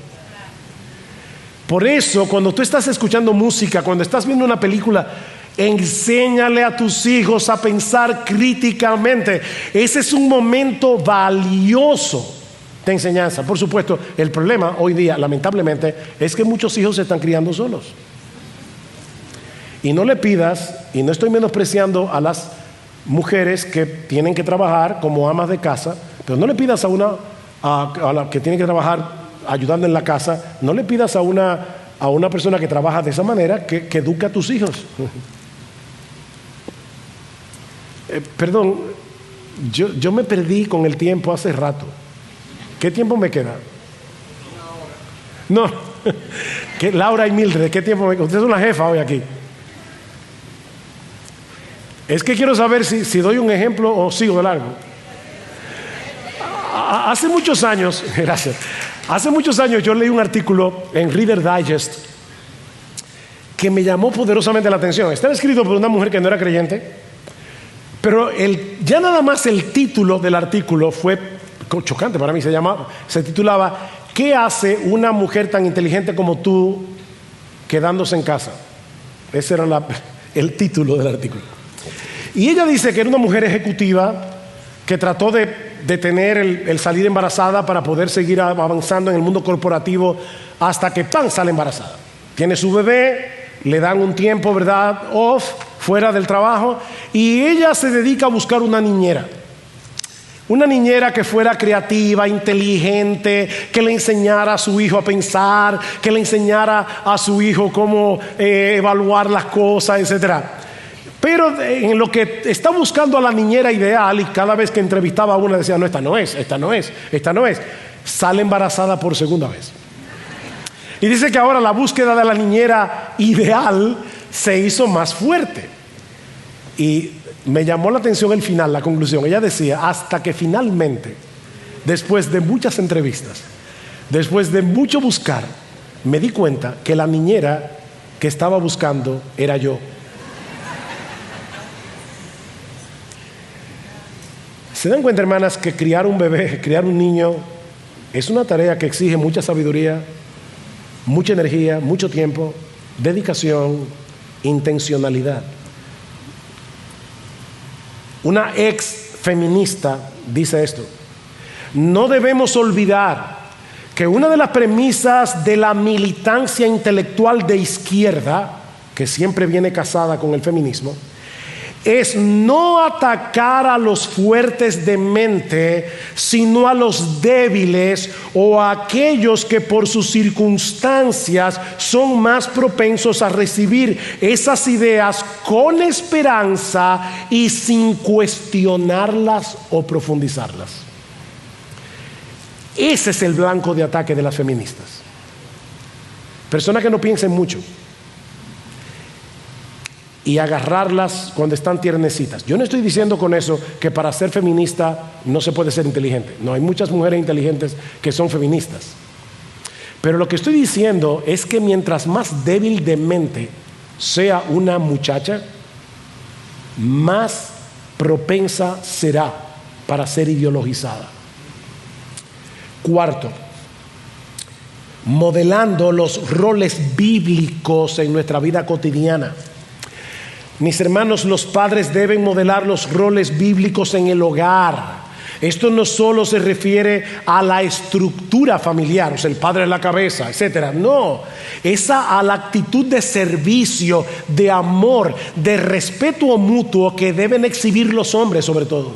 Speaker 1: Por eso, cuando tú estás escuchando música, cuando estás viendo una película, enséñale a tus hijos a pensar críticamente. Ese es un momento valioso de enseñanza. Por supuesto, el problema hoy día, lamentablemente, es que muchos hijos se están criando solos. Y no le pidas, y no estoy menospreciando a las mujeres que tienen que trabajar como amas de casa, pero no le pidas a la que tiene que trabajar ayudando en la casa, no le pidas a una persona que trabaja de esa manera que eduque a tus hijos. Perdón, yo me perdí con el tiempo hace rato. ¿Qué tiempo me queda? No, Laura y Mildred, ¿qué tiempo me queda? Ustedes son la jefa hoy aquí. Es que quiero saber si doy un ejemplo o sigo de largo. Hace muchos años, gracias. Hace muchos años yo leí un artículo en Reader Digest que me llamó poderosamente la atención. Estaba escrito por una mujer que no era creyente, pero ya nada más el título del artículo fue chocante para mí. Se titulaba ¿Qué hace una mujer tan inteligente como tú quedándose en casa? Ese era el título del artículo. Y ella dice que era una mujer ejecutiva que trató de tener el salir embarazada para poder seguir avanzando en el mundo corporativo hasta que ¡pam!, sale embarazada. Tiene su bebé, le dan un tiempo, ¿verdad?, off, fuera del trabajo, y ella se dedica a buscar una niñera. Una niñera que fuera creativa, inteligente, que le enseñara a su hijo a pensar, que le enseñara a su hijo cómo evaluar las cosas, etcétera. Pero en lo que está buscando a la niñera ideal, y cada vez que entrevistaba a una decía, no, esta no es, sale embarazada por segunda vez. Y dice que ahora la búsqueda de la niñera ideal se hizo más fuerte. Y me llamó la atención el final, la conclusión. Ella decía, hasta que finalmente, después de muchas entrevistas, después de mucho buscar, me di cuenta que la niñera que estaba buscando era yo. ¿Se dan cuenta, hermanas, que criar un bebé, criar un niño, es una tarea que exige mucha sabiduría, mucha energía, mucho tiempo, dedicación, intencionalidad? Una ex feminista dice esto: no debemos olvidar que una de las premisas de la militancia intelectual de izquierda, que siempre viene casada con el feminismo, es no atacar a los fuertes de mente, sino a los débiles o a aquellos que por sus circunstancias son más propensos a recibir esas ideas con esperanza y sin cuestionarlas o profundizarlas. Ese es el blanco de ataque de las feministas. Personas que no piensen mucho y agarrarlas cuando están tiernecitas. Yo no estoy diciendo con eso que para ser feminista no se puede ser inteligente. No, hay muchas mujeres inteligentes que son feministas. Pero lo que estoy diciendo es que mientras más débil de mente sea una muchacha, más propensa será para ser ideologizada. Cuarto, modelando los roles bíblicos en nuestra vida cotidiana. Mis hermanos, los padres deben modelar los roles bíblicos en el hogar. Esto no solo se refiere a la estructura familiar, o sea, el padre es la cabeza, etcétera. No, es a la actitud de servicio, de amor, de respeto mutuo que deben exhibir los hombres sobre todo.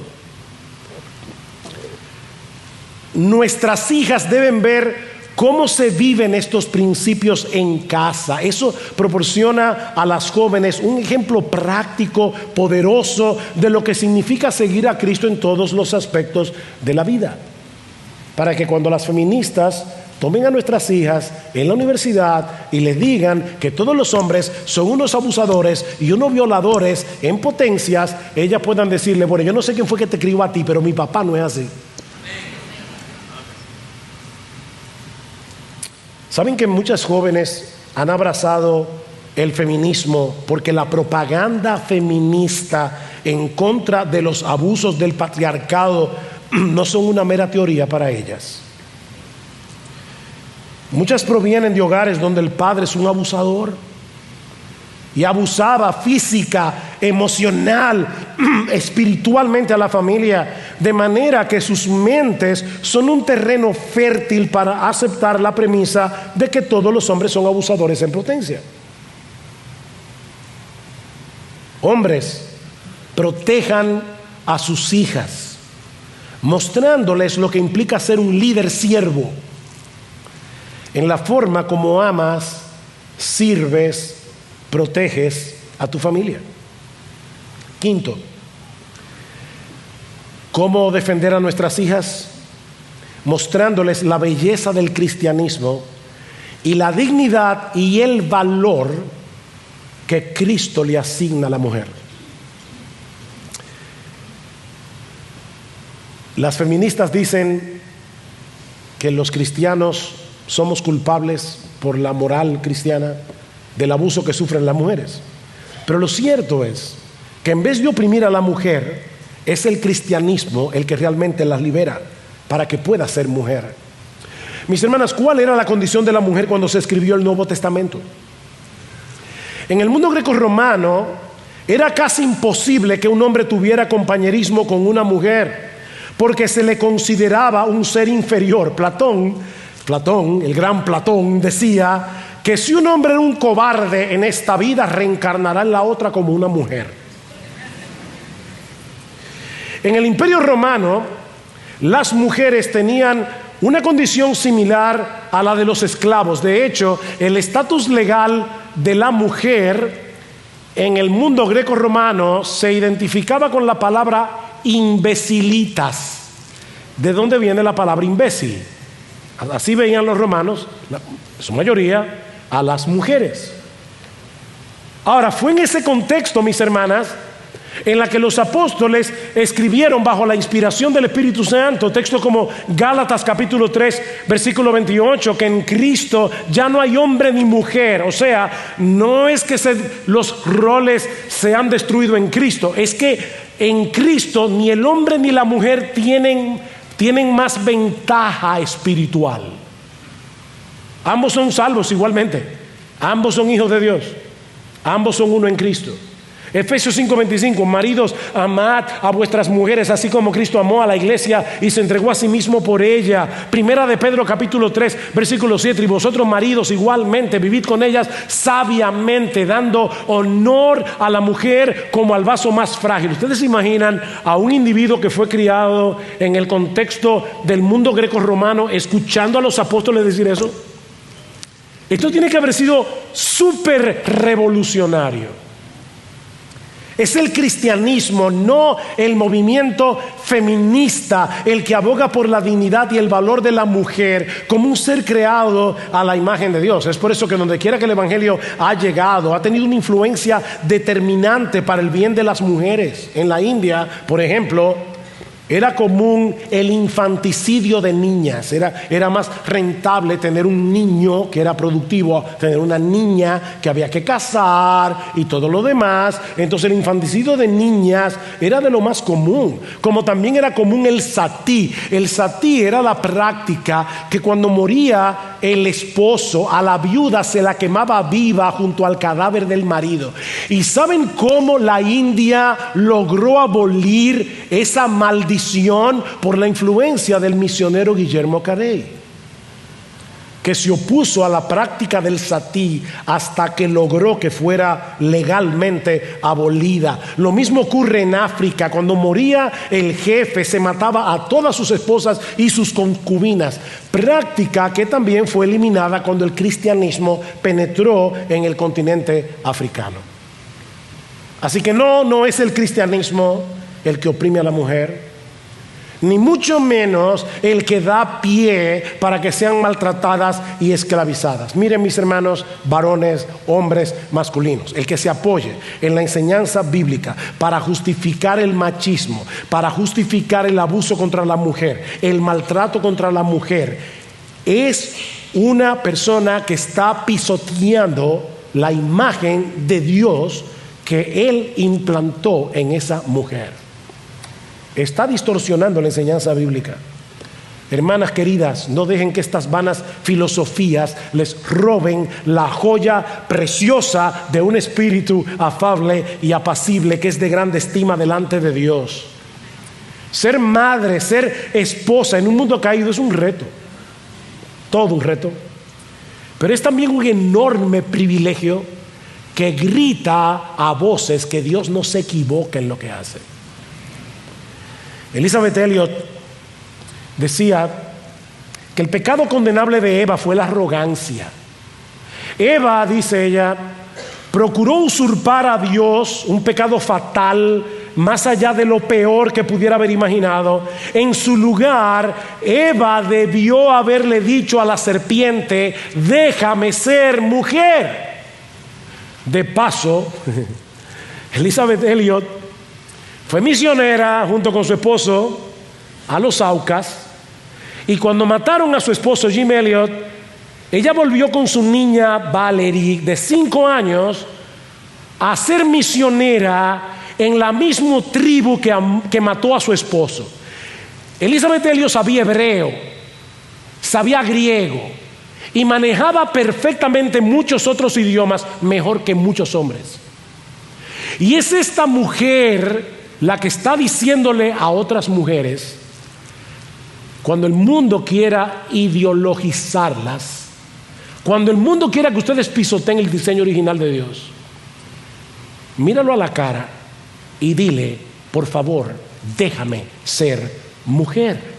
Speaker 1: Nuestras hijas deben ver cómo se viven estos principios en casa. Eso proporciona a las jóvenes un ejemplo práctico, poderoso de lo que significa seguir a Cristo en todos los aspectos de la vida. Para que cuando las feministas tomen a nuestras hijas en la universidad y les digan que todos los hombres son unos abusadores y unos violadores en potencias, ellas puedan decirle: bueno, yo no sé quién fue que te crió a ti, pero mi papá no es así. ¿Saben que muchas jóvenes han abrazado el feminismo porque la propaganda feminista en contra de los abusos del patriarcado no son una mera teoría para ellas? Muchas provienen de hogares donde el padre es un abusador y abusaba física, emocional, espiritualmente a la familia, de manera que sus mentes son un terreno fértil para aceptar la premisa de que todos los hombres son abusadores en potencia. Hombres, protejan a sus hijas, mostrándoles lo que implica ser un líder siervo, en la forma como amas, sirves, proteges a tu familia. Quinto, ¿cómo defender a nuestras hijas? Mostrándoles la belleza del cristianismo y la dignidad y el valor que Cristo le asigna a la mujer. Las feministas dicen que los cristianos somos culpables por la moral cristiana del abuso que sufren las mujeres. Pero lo cierto es que en vez de oprimir a la mujer, es el cristianismo el que realmente las libera para que pueda ser mujer. Mis hermanas, ¿cuál era la condición de la mujer cuando se escribió el Nuevo Testamento? En el mundo grecorromano era casi imposible que un hombre tuviera compañerismo con una mujer, porque se le consideraba un ser inferior. Platón, el gran Platón, decía que si un hombre era un cobarde en esta vida, reencarnará en la otra como una mujer. En el Imperio Romano, las mujeres tenían una condición similar a la de los esclavos. De hecho, el estatus legal de la mujer en el mundo greco-romano se identificaba con la palabra imbecilitas. ¿De dónde viene la palabra imbécil? Así veían los romanos, en su mayoría, a las mujeres. Ahora, fue en ese contexto, mis hermanas, en la que los apóstoles escribieron bajo la inspiración del Espíritu Santo, textos como Gálatas capítulo 3 versículo 28, que en Cristo ya no hay hombre ni mujer. O sea, no es que los roles se han destruido en Cristo, es que en Cristo ni el hombre ni la mujer tienen más ventaja espiritual. Ambos son salvos igualmente, ambos son hijos de Dios, ambos son uno en Cristo. Efesios 5:25, maridos, amad a vuestras mujeres, así como Cristo amó a la iglesia y se entregó a sí mismo por ella. Primera de Pedro capítulo 3, versículo 7, y vosotros maridos igualmente vivid con ellas sabiamente, dando honor a la mujer como al vaso más frágil. ¿Ustedes se imaginan a un individuo que fue criado en el contexto del mundo greco-romano escuchando a los apóstoles decir eso? Esto tiene que haber sido súper revolucionario. Es el cristianismo, no el movimiento feminista, el que aboga por la dignidad y el valor de la mujer como un ser creado a la imagen de Dios. Es por eso que donde quiera que el evangelio ha llegado, ha tenido una influencia determinante para el bien de las mujeres. En la India, por ejemplo, era común el infanticidio de niñas. Era más rentable tener un niño que era productivo, tener una niña que había que casar y todo lo demás. Entonces el infanticidio de niñas era de lo más común. Como también era común el satí. El satí era la práctica que cuando moría el esposo, a la viuda se la quemaba viva junto al cadáver del marido. ¿Y saben cómo la India logró abolir esa maldición? Por la influencia del misionero Guillermo Carey, que se opuso a la práctica del satí hasta que logró que fuera legalmente abolida. Lo mismo ocurre en África. Cuando moría el jefe, se mataba a todas sus esposas y sus concubinas, práctica que también fue eliminada cuando el cristianismo penetró en el continente africano. Así que no es el cristianismo el que oprime a la mujer, ni mucho menos el que da pie para que sean maltratadas y esclavizadas. Miren, mis hermanos, varones, hombres masculinos, el que se apoye en la enseñanza bíblica para justificar el machismo, para justificar el abuso contra la mujer, el maltrato contra la mujer, es una persona que está pisoteando la imagen de Dios que Él implantó en esa mujer. Está distorsionando la enseñanza bíblica. Hermanas queridas, no dejen que estas vanas filosofías les roben la joya preciosa de un espíritu afable y apacible que es de grande estima delante de Dios. Ser madre, ser esposa en un mundo caído es un reto, todo un reto, pero es también un enorme privilegio que grita a voces que Dios no se equivoca en lo que hace. Elizabeth Elliot decía que el pecado condenable de Eva fue la arrogancia. Eva, dice ella, procuró usurpar a Dios, un pecado fatal, más allá de lo peor que pudiera haber imaginado. En su lugar, Eva debió haberle dicho a la serpiente: déjame ser mujer. De paso, Elizabeth Elliot fue misionera junto con su esposo a los Aucas, y cuando mataron a su esposo Jim Elliot, ella volvió con su niña Valerie de 5 años a ser misionera en la misma tribu que mató a su esposo. Elizabeth Elliot sabía hebreo, sabía griego y manejaba perfectamente muchos otros idiomas mejor que muchos hombres. Y es esta mujer la que está diciéndole a otras mujeres, cuando el mundo quiera ideologizarlas, cuando el mundo quiera que ustedes pisoteen el diseño original de Dios, míralo a la cara y dile: por favor, déjame ser mujer.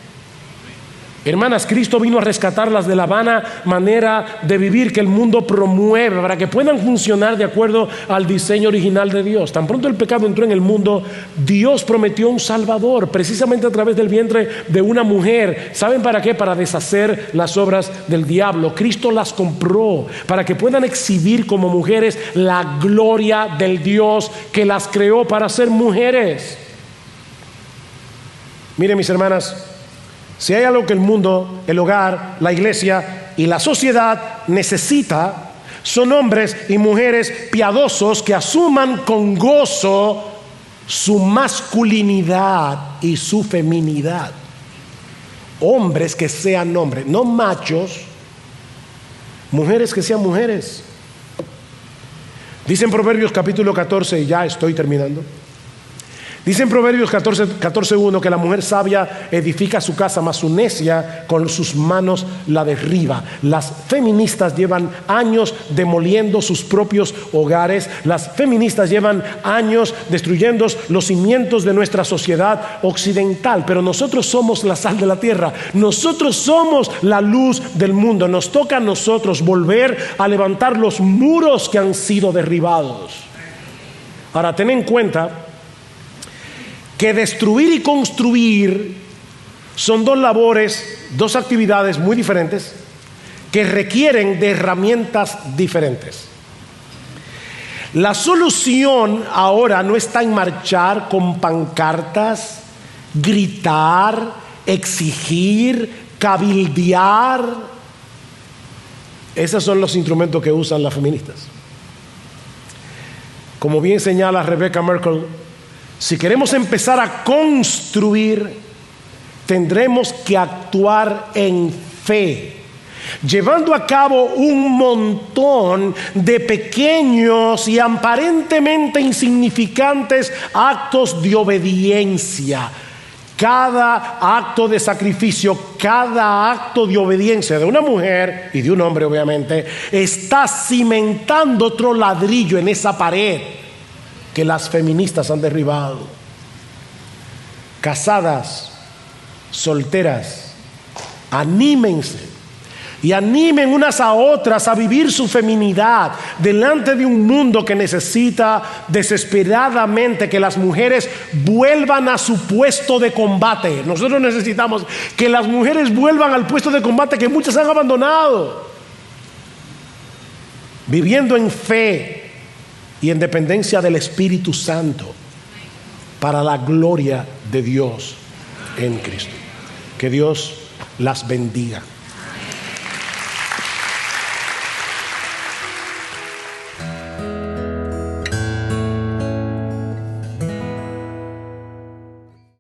Speaker 1: Hermanas, Cristo vino a rescatarlas de la vana manera de vivir que el mundo promueve para que puedan funcionar de acuerdo al diseño original de Dios. Tan pronto el pecado entró en el mundo, Dios prometió un Salvador, precisamente a través del vientre de una mujer. ¿Saben para qué? Para deshacer las obras del diablo. Cristo las compró para que puedan exhibir como mujeres la gloria del Dios que las creó para ser mujeres. Miren, mis hermanas, si hay algo que el mundo, el hogar, la iglesia y la sociedad necesita, son hombres y mujeres piadosos que asuman con gozo su masculinidad y su feminidad. Hombres que sean hombres, no machos. Mujeres que sean mujeres. Dice en Proverbios capítulo 14, y ya estoy terminando. Dice en Proverbios 14:1 que la mujer sabia edifica su casa, mas su necia con sus manos la derriba. Las feministas llevan años demoliendo sus propios hogares. Las feministas llevan años destruyendo los cimientos de nuestra sociedad occidental. Pero nosotros somos la sal de la tierra. Nosotros somos la luz del mundo. Nos toca a nosotros volver a levantar los muros que han sido derribados. Ahora, ten en cuenta que destruir y construir son dos labores, dos actividades muy diferentes que requieren de herramientas diferentes. La solución ahora no está en marchar con pancartas, gritar, exigir, cabildear. Esos son los instrumentos que usan las feministas. Como bien señala Rebecca Merkel, si queremos empezar a construir, tendremos que actuar en fe, llevando a cabo un montón de pequeños y aparentemente insignificantes actos de obediencia. Cada acto de sacrificio, cada acto de obediencia de una mujer y de un hombre, obviamente, está cimentando otro ladrillo en esa pared que las feministas han derribado. Casadas, solteras, anímense y animen unas a otras a vivir su feminidad delante de un mundo que necesita desesperadamente que las mujeres vuelvan a su puesto de combate. Nosotros necesitamos que las mujeres vuelvan al puesto de combate que muchas han abandonado, viviendo en fe y en dependencia del Espíritu Santo para la gloria de Dios en Cristo. Que Dios las bendiga.